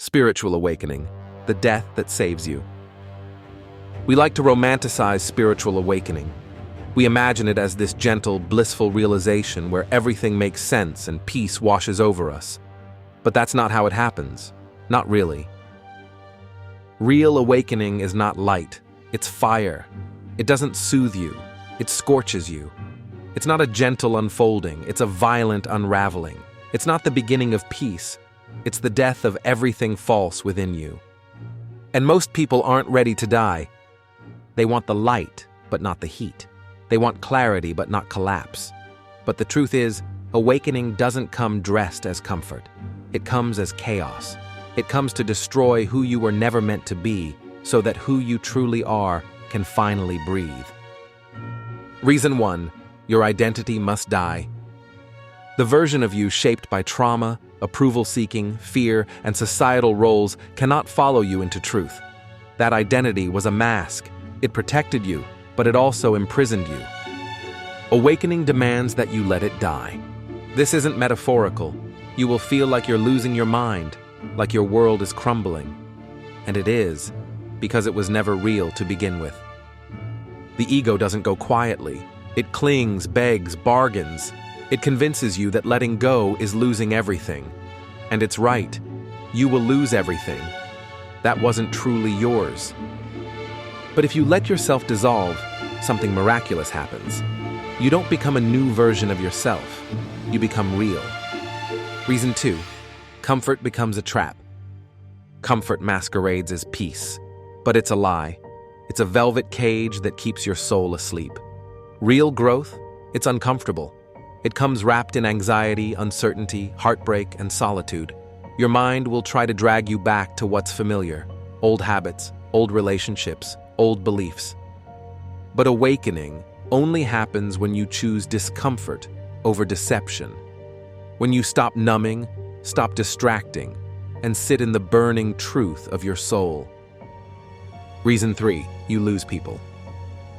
Spiritual awakening, the death that saves you. We like to romanticize spiritual awakening. We imagine it as this gentle, blissful realization where everything makes sense and peace washes over us. But that's not how it happens. Not really. Real awakening is not light. It's fire. It doesn't soothe you. It scorches you. It's not a gentle unfolding. It's a violent unraveling. It's not the beginning of peace. It's the death of everything false within you. And most people aren't ready to die. They want the light, but not the heat. They want clarity, but not collapse. But the truth is, awakening doesn't come dressed as comfort. It comes as chaos. It comes to destroy who you were never meant to be, so that who you truly are can finally breathe. Reason 1, your identity must die. The version of you shaped by trauma, approval-seeking, fear, and societal roles cannot follow you into truth. That identity was a mask. It protected you, but it also imprisoned you. Awakening demands that you let it die. This isn't metaphorical. You will feel like you're losing your mind, like your world is crumbling. And it is, because it was never real to begin with. The ego doesn't go quietly. It clings, begs, bargains. It convinces you that letting go is losing everything. And it's right. You will lose everything. That wasn't truly yours. But if you let yourself dissolve, something miraculous happens. You don't become a new version of yourself. You become real. Reason 2, comfort becomes a trap. Comfort masquerades as peace, but it's a lie. It's a velvet cage that keeps your soul asleep. Real growth, it's uncomfortable. It comes wrapped in anxiety, uncertainty, heartbreak, and solitude. Your mind will try to drag you back to what's familiar, old habits, old relationships, old beliefs. But awakening only happens when you choose discomfort over deception. When you stop numbing, stop distracting, and sit in the burning truth of your soul. Reason 3, you lose people.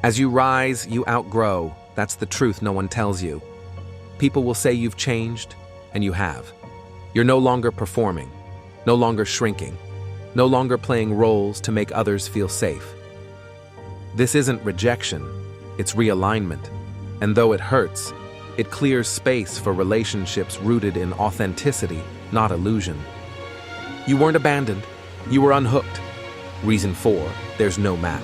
As you rise, you outgrow. That's the truth no one tells you. People will say you've changed, and you have. You're no longer performing, no longer shrinking, no longer playing roles to make others feel safe. This isn't rejection, it's realignment. And though it hurts, it clears space for relationships rooted in authenticity, not illusion. You weren't abandoned, you were unhooked. Reason 4, there's no map.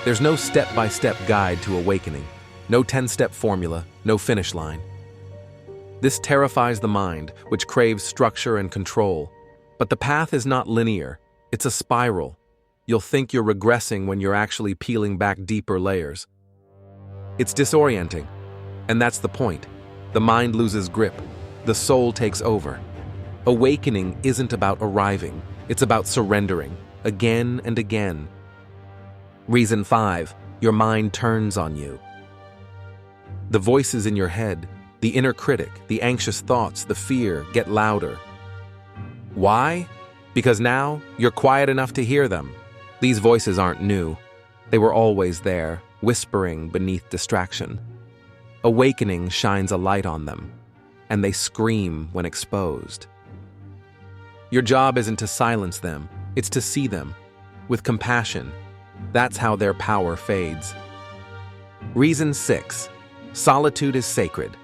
There's no step-by-step guide to awakening, no 10-step formula, no finish line. This terrifies the mind, which craves structure and control. But the path is not linear, it's a spiral. You'll think you're regressing when you're actually peeling back deeper layers. It's disorienting, and that's the point. The mind loses grip, the soul takes over. Awakening isn't about arriving, it's about surrendering, again and again. Reason 5, your mind turns on you. The voices in your head, the inner critic, the anxious thoughts, the fear get louder. Why? Because now you're quiet enough to hear them. These voices aren't new. They were always there, whispering beneath distraction. Awakening shines a light on them, and they scream when exposed. Your job isn't to silence them, it's to see them with compassion. That's how their power fades. Reason 6, solitude is sacred.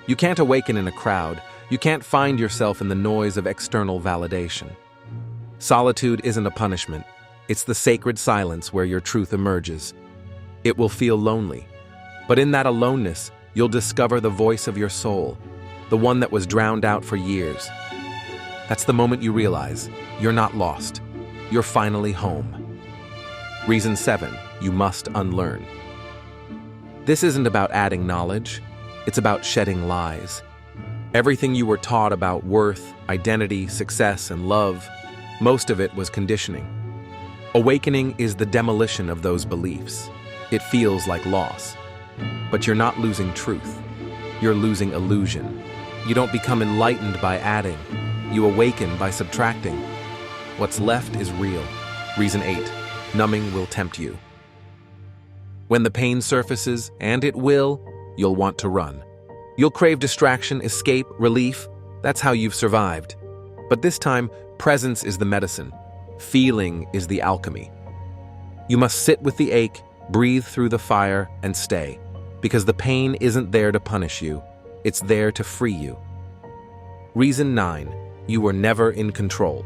You can't awaken in a crowd. You can't find yourself in the noise of external validation. Solitude isn't a punishment. It's the sacred silence where your truth emerges. It will feel lonely, but in that aloneness, you'll discover the voice of your soul, the one that was drowned out for years. That's the moment you realize you're not lost. You're finally home. Reason 7, you must unlearn. This isn't about adding knowledge. It's about shedding lies. Everything you were taught about worth, identity, success, and love, most of it was conditioning. Awakening is the demolition of those beliefs. It feels like loss. But you're not losing truth. You're losing illusion. You don't become enlightened by adding. You awaken by subtracting. What's left is real. Reason 8, numbing will tempt you. When the pain surfaces, and it will, you'll want to run. You'll crave distraction, escape, relief. That's how you've survived. But this time, Presence is the medicine. Feeling is the alchemy. You must sit with the ache, breathe through the fire, and stay, because the pain isn't there to punish you, it's there to free you. Reason 9. You were never in control.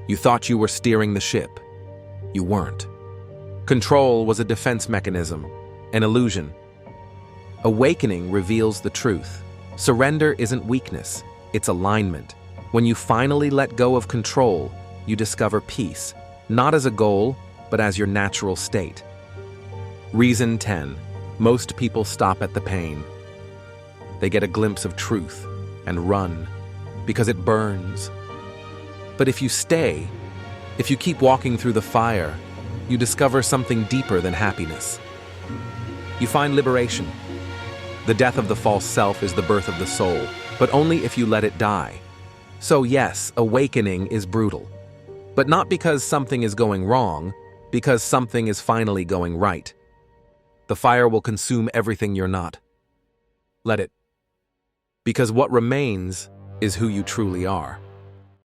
You thought you were steering the ship. You weren't. Control was a defense mechanism, an illusion. Awakening reveals the truth. Surrender isn't weakness, it's alignment. When you finally let go of control, you discover peace, not as a goal, but as your natural state. Reason 10. Most people stop at the pain. They get a glimpse of truth and run, because it burns. But if you stay, if you keep walking through the fire, you discover something deeper than happiness. You find liberation. The death of the false self is the birth of the soul, but only if you let it die. So yes, awakening is brutal. But not because something is going wrong, because something is finally going right. The fire will consume everything you're not. Let it. Because what remains is who you truly are.